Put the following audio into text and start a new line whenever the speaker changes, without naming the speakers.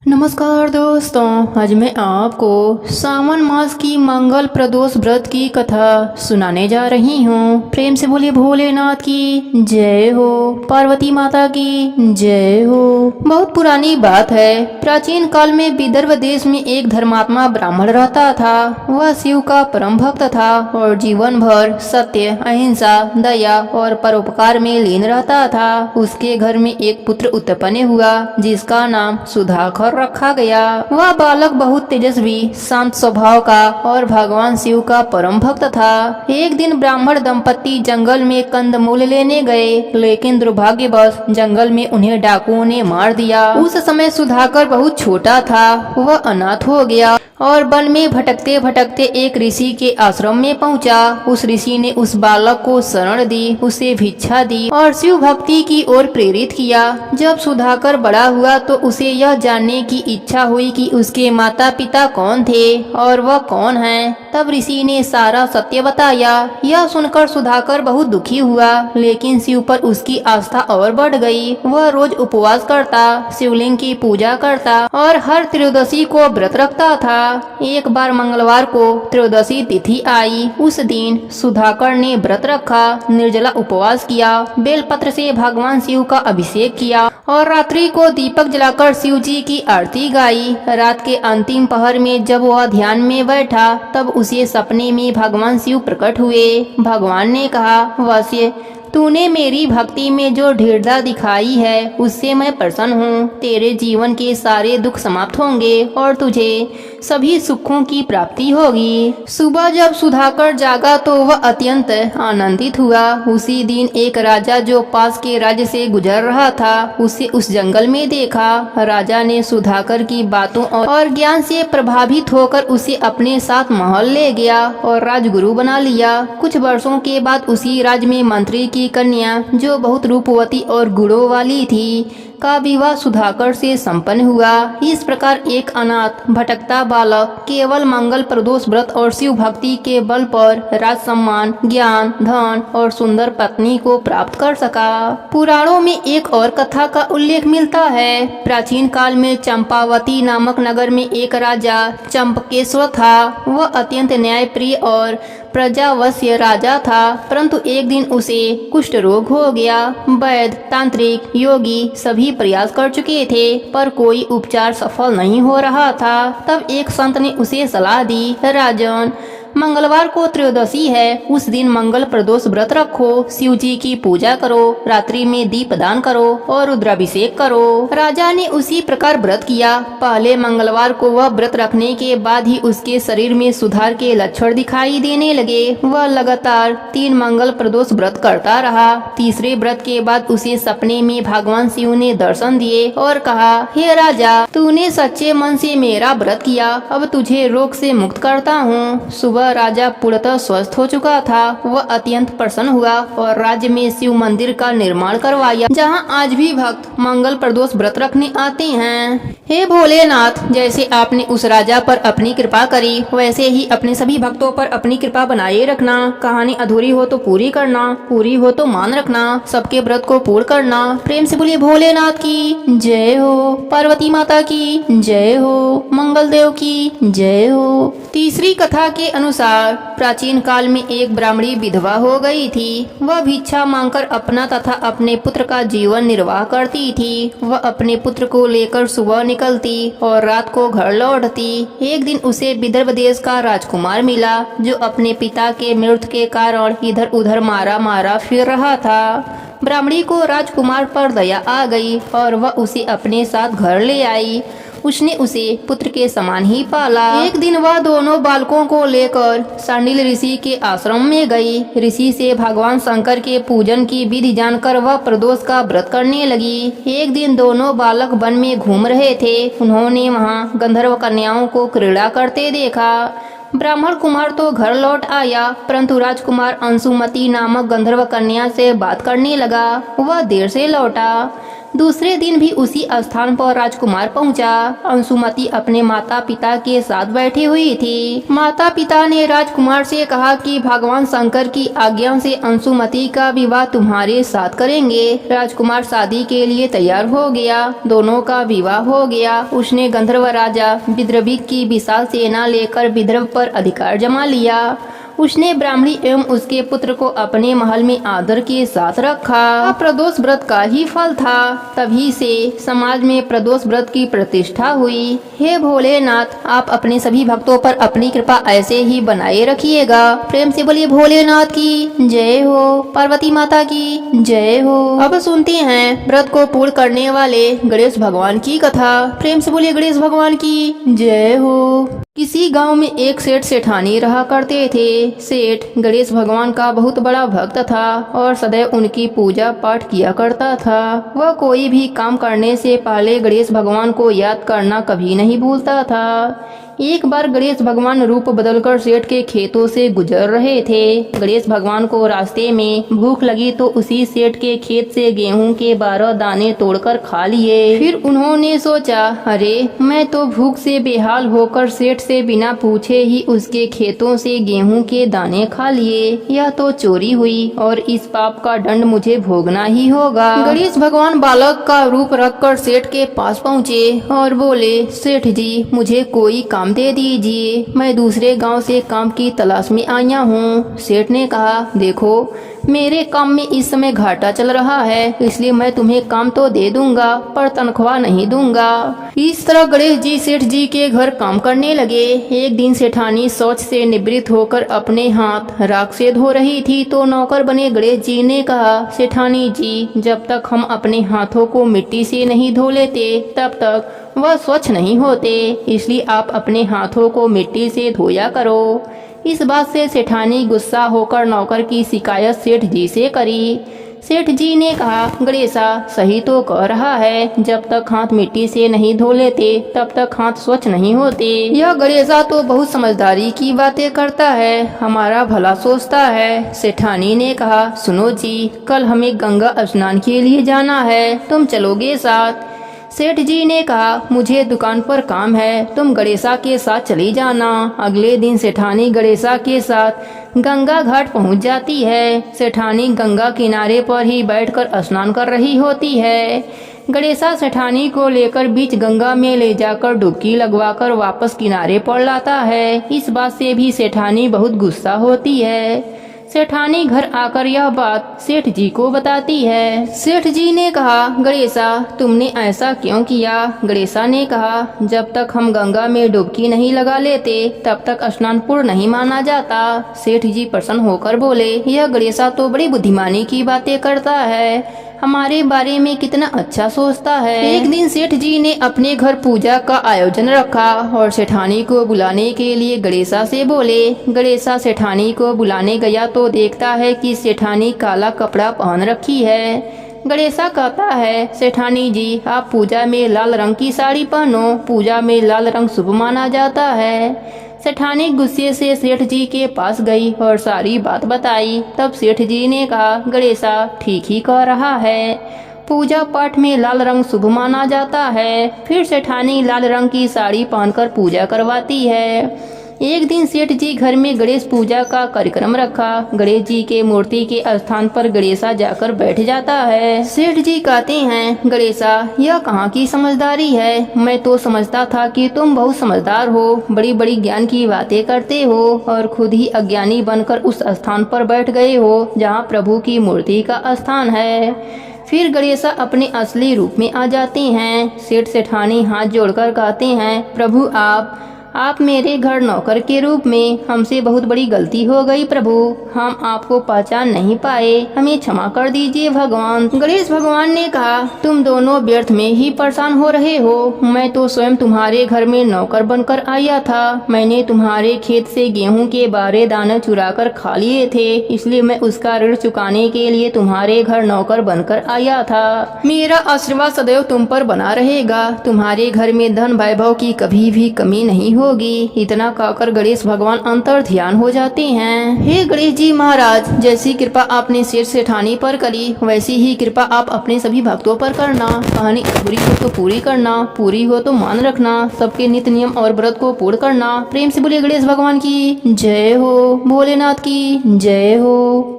नमस्कार दोस्तों, आज मैं आपको सावन मास की मंगल प्रदोष व्रत की कथा सुनाने जा रही हूँ। प्रेम से बोलिए भोलेनाथ की जय हो, पार्वती माता की जय हो। बहुत पुरानी बात है। प्राचीन काल में विदर्भ देश में एक धर्मात्मा ब्राह्मण रहता था। वह शिव का परम भक्त था और जीवन भर सत्य, अहिंसा, दया और परोपकार में लीन रहता था। उसके घर में एक पुत्र उत्पन्न हुआ जिसका नाम सुधाकर रखा गया। वह बालक बहुत तेजस्वी, शांत स्वभाव का और भगवान शिव का परम भक्त था। एक दिन ब्राह्मण दंपति जंगल में कंदमूल लेने गए, लेकिन दुर्भाग्यवश जंगल में उन्हें डाकुओं ने मार दिया। उस समय सुधाकर बहुत छोटा था। वह अनाथ हो गया और वन में भटकते भटकते एक ऋषि के आश्रम में पहुंचा। उस ऋषि ने उस बालक को शरण दी, उसे भिक्षा दी और शिव भक्ति की ओर प्रेरित किया। जब सुधाकर बड़ा हुआ तो उसे यह जानने की इच्छा हुई कि उसके माता पिता कौन थे और वह कौन है। तब ऋषि ने सारा सत्य बताया। यह सुनकर सुधाकर बहुत दुखी हुआ, लेकिन शिव पर उसकी आस्था और बढ़ गई। वह रोज उपवास करता, शिवलिंग की पूजा करता और हर त्रयोदशी को व्रत रखता था। एक बार मंगलवार को त्रयोदशी तिथि आई। उस दिन सुधाकर ने व्रत रखा, निर्जला उपवास किया, बेलपत्र से भगवान शिव का अभिषेक किया और रात्रि को दीपक जलाकर शिव जी की आरती गाई। रात के अंतिम पहर में जब वह ध्यान में बैठा तब उसे सपने में भगवान शिव प्रकट हुए। भगवान ने कहा, वश्य, तूने मेरी भक्ति में जो दृढ़ता दिखाई है उससे मैं प्रसन्न हूँ। तेरे जीवन के सारे दुख समाप्त होंगे और तुझे सभी सुखों की प्राप्ति होगी। सुबह जब सुधाकर जागा तो वह अत्यंत आनंदित हुआ। उसी दिन एक राजा जो पास के राज्य से गुजर रहा था उसे उस जंगल में देखा। राजा ने सुधाकर की बातों और ज्ञान से प्रभावित होकर उसे अपने साथ महल ले गया और राजगुरु बना लिया। कुछ वर्षों के बाद उसी राज्य में मंत्री की कन्या, जो बहुत रूपवती और गुणों वाली थी, का विवाह सुधाकर से संपन्न हुआ। इस प्रकार एक अनाथ भटकता बालक केवल मंगल प्रदोष व्रत और शिव भक्ति के बल पर राज सम्मान, ज्ञान, धन और सुंदर पत्नी को प्राप्त कर सका। पुराणों में एक और कथा का उल्लेख मिलता है। प्राचीन काल में चंपावती नामक नगर में एक राजा चंपकेश्वर था। वह अत्यंत न्यायप्रिय और प्रजावश्य राजा था, परंतु एक दिन उसे कुष्ठ रोग हो गया। वैद्य, तांत्रिक, योगी सभी प्रयास कर चुके थे पर कोई उपचार सफल नहीं हो रहा था। तब एक संत ने उसे सलाह दी, राजन, मंगलवार को त्रयोदशी है, उस दिन मंगल प्रदोष व्रत रखो, शिव जी की पूजा करो, रात्रि में दीप दान करो और रुद्राभिषेक करो। राजा ने उसी प्रकार व्रत किया। पहले मंगलवार को वह व्रत रखने के बाद ही उसके शरीर में सुधार के लक्षण दिखाई देने लगे। वह लगातार 3 मंगल प्रदोष व्रत करता रहा। तीसरे व्रत के बाद उसे सपने में भगवान शिव ने दर्शन दिए और कहा, हे राजा, तूने सच्चे मन से मेरा व्रत किया, अब तुझे रोग से मुक्त करता हूँ। सुबह राजा पूर्णतः स्वस्थ हो चुका था। वह अत्यंत प्रसन्न हुआ और राज्य में शिव मंदिर का निर्माण करवाया, जहां आज भी भक्त मंगल प्रदोष व्रत रखने आते हैं। हे भोलेनाथ, जैसे आपने उस राजा पर अपनी कृपा करी वैसे ही अपने सभी भक्तों पर अपनी कृपा बनाए रखना। कहानी अधूरी हो तो पूरी करना, पूरी हो तो मान रखना, सबके व्रत को पूर्ण करना। प्रेम से बोलिए भोलेनाथ की जय हो, पार्वती माता की जय हो, मंगल देव की जय हो। तीसरी कथा के अनुसार प्राचीन काल में एक ब्राह्मणी विधवा हो गई थी। वह भिक्षा मांगकर अपना तथा अपने पुत्र का जीवन निर्वाह करती थी। वह अपने पुत्र को लेकर सुबह निकलती और रात को घर लौटती। एक दिन उसे विदर्भ देश का राजकुमार मिला, जो अपने पिता के मृत्यु के कारण इधर उधर मारा मारा फिर रहा था। ब्राह्मणी को राजकुमार पर दया आ गई और वह उसे अपने साथ घर ले आई। उसने उसे पुत्र के समान ही पाला। एक दिन वह दोनों बालकों को लेकर सांडिल ऋषि के आश्रम में गई। ऋषि से भगवान शंकर के पूजन की विधि जानकर वह प्रदोष का व्रत करने लगी। एक दिन दोनों बालक वन में घूम रहे थे। उन्होंने वहाँ गंधर्व कन्याओं को क्रीड़ा करते देखा। ब्राह्मण कुमार तो घर लौट आया, परंतु राजकुमार अंशुमति नामक गंधर्व कन्या से बात करने लगा। वह देर से लौटा। दूसरे दिन भी उसी स्थान पर राजकुमार पहुंचा। अंशुमति अपने माता पिता के साथ बैठी हुई थी। माता पिता ने राजकुमार से कहा कि भगवान शंकर की आज्ञा से अंशुमति का विवाह तुम्हारे साथ करेंगे। राजकुमार शादी के लिए तैयार हो गया। दोनों का विवाह हो गया। उसने गंधर्व राजा विद्रविक की विशाल सेना लेकर विदर्भ पर अधिकार जमा लिया। उसने ब्राह्मणी एवं उसके पुत्र को अपने महल में आदर के साथ रखा। प्रदोष व्रत का ही फल था। तभी से समाज में प्रदोष व्रत की प्रतिष्ठा हुई। हे भोलेनाथ, आप अपने सभी भक्तों पर अपनी कृपा ऐसे ही बनाए रखिएगा। प्रेम से बोलिए भोलेनाथ की जय हो, पार्वती माता की जय हो। अब सुनते हैं व्रत को पूर्ण करने वाले गणेश भगवान की कथा। प्रेम से बोलिए गणेश भगवान की जय हो। किसी गांव में एक सेठ सेठानी रहा करते थे। सेठ गणेश भगवान का बहुत बड़ा भक्त था और सदैव उनकी पूजा पाठ किया करता था। वह कोई भी काम करने से पहले गणेश भगवान को याद करना कभी नहीं भूलता था। एक बार गणेश भगवान रूप बदलकर सेठ के खेतों से गुजर रहे थे। गणेश भगवान को रास्ते में भूख लगी तो उसी सेठ के खेत से गेहूं के 12 दाने तोड़कर खा लिए। फिर उन्होंने सोचा, अरे मैं तो भूख से बेहाल होकर सेठ से बिना पूछे ही उसके खेतों से गेहूं के दाने खा लिए। यह तो चोरी हुई और इस पाप का दंड मुझे भोगना ही होगा। गणेश भगवान बालक का रूप रखकर सेठ के पास पहुँचे और बोले, सेठ जी मुझे कोई काम दे दीजिए, मैं दूसरे गांव से काम की तलाश में आया हूँ। सेठ ने कहा, देखो मेरे काम में इस समय घाटा चल रहा है, इसलिए मैं तुम्हें काम तो दे दूंगा पर तनख्वाह नहीं दूंगा। इस तरह गणेश जी सेठ जी के घर काम करने लगे। एक दिन सेठानी शौच से निवृत्त होकर अपने हाथ राख से धो रही थी तो नौकर बने गणेश जी ने कहा, सेठानी जी जब तक हम अपने हाथों को मिट्टी से नहीं धो लेते तब तक वह स्वच्छ नहीं होते, इसलिए आप अपने हाथों को मिट्टी से धोया करो। इस बात से सेठानी गुस्सा होकर नौकर की शिकायत सेठ जी से करी। सेठ जी ने कहा, गणेशा सही तो कह रहा है, जब तक हाथ मिट्टी से नहीं धो लेते तब तक हाथ स्वच्छ नहीं होते। यह गणेशा तो बहुत समझदारी की बातें करता है, हमारा भला सोचता है। सेठानी ने कहा, सुनो जी, कल हमें गंगा स्नान के लिए जाना है, तुम चलोगे साथ? सेठ जी ने कहा, मुझे दुकान पर काम है, तुम गणेशा के साथ चली जाना। अगले दिन सेठानी गणेशा के साथ गंगा घाट पहुंच जाती है। सेठानी गंगा किनारे पर ही बैठकर स्नान कर रही होती है। गणेशा सेठानी को लेकर बीच गंगा में ले जाकर डुबकी लगवाकर वापस किनारे पर लाता है। इस बात से भी सेठानी बहुत गुस्सा होती है। सेठानी घर आकर यह बात सेठ जी को बताती है। सेठ जी ने कहा, गणेशा तुमने ऐसा क्यों किया? गणेशा ने कहा, जब तक हम गंगा में डुबकी नहीं लगा लेते तब तक स्नान पूर्ण नहीं माना जाता। सेठ जी प्रसन्न होकर बोले, यह गणेशा तो बड़ी बुद्धिमानी की बातें करता है, हमारे बारे में कितना अच्छा सोचता है। एक दिन सेठ जी ने अपने घर पूजा का आयोजन रखा और सेठानी को बुलाने के लिए गणेशा से बोले। गणेशा सेठानी को बुलाने गया तो देखता है कि सेठानी काला कपड़ा पहन रखी है। गणेशा कहता है, सेठानी जी आप पूजा में लाल रंग की साड़ी पहनो, पूजा में लाल रंग शुभ माना जाता है। सेठानी गुस्से से सेठ जी के पास गई और सारी बात बताई। तब सेठ जी ने कहा, गणेशा ठीक ही कह रहा है, पूजा पाठ में लाल रंग शुभ माना जाता है। फिर सेठानी लाल रंग की साड़ी पहनकर पूजा करवाती है। एक दिन सेठ जी घर में गणेश पूजा का कार्यक्रम रखा। गणेश जी के मूर्ति के स्थान पर गणेशा जाकर बैठ जाता है। सेठ जी कहते हैं, गणेशा यह कहाँ की समझदारी है, मैं तो समझता था कि तुम बहुत समझदार हो, बड़ी बड़ी ज्ञान की बातें करते हो और खुद ही अज्ञानी बनकर उस स्थान पर बैठ गए हो जहाँ प्रभु की मूर्ति का स्थान है। फिर गणेशा अपने असली रूप में आ जाते हैं। सेठ सेठानी हाथ जोड़कर कहते हैं, प्रभु आप मेरे घर नौकर के रूप में, हमसे बहुत बड़ी गलती हो गई प्रभु, हम आपको पहचान नहीं पाए, हमें क्षमा कर दीजिए भगवान। गणेश भगवान ने कहा, तुम दोनों व्यर्थ में ही परेशान हो रहे हो, मैं तो स्वयं तुम्हारे घर में नौकर बनकर आया था। मैंने तुम्हारे खेत से गेहूं के 12 दाने चुरा कर खा लिए थे, इसलिए मैं उसका ऋण चुकाने के लिए तुम्हारे घर नौकर बनकर आया था। मेरा आशीर्वाद सदैव तुम पर बना रहेगा, तुम्हारे घर में धन वैभव की कभी भी कमी नहीं होगी। इतना कहकर गणेश भगवान अंतर ध्यान हो जाते हैं। हे गणेश जी महाराज, जैसी कृपा आपने शेर सेठानी पर करी वैसी ही कृपा आप अपने सभी भक्तों पर करना। कहानी अधूरी हो तो पूरी करना, पूरी हो तो मान रखना, सबके नित्य नियम और व्रत को पूर्ण करना। प्रेम से बोलिए गणेश भगवान की जय हो, भोलेनाथ की जय हो।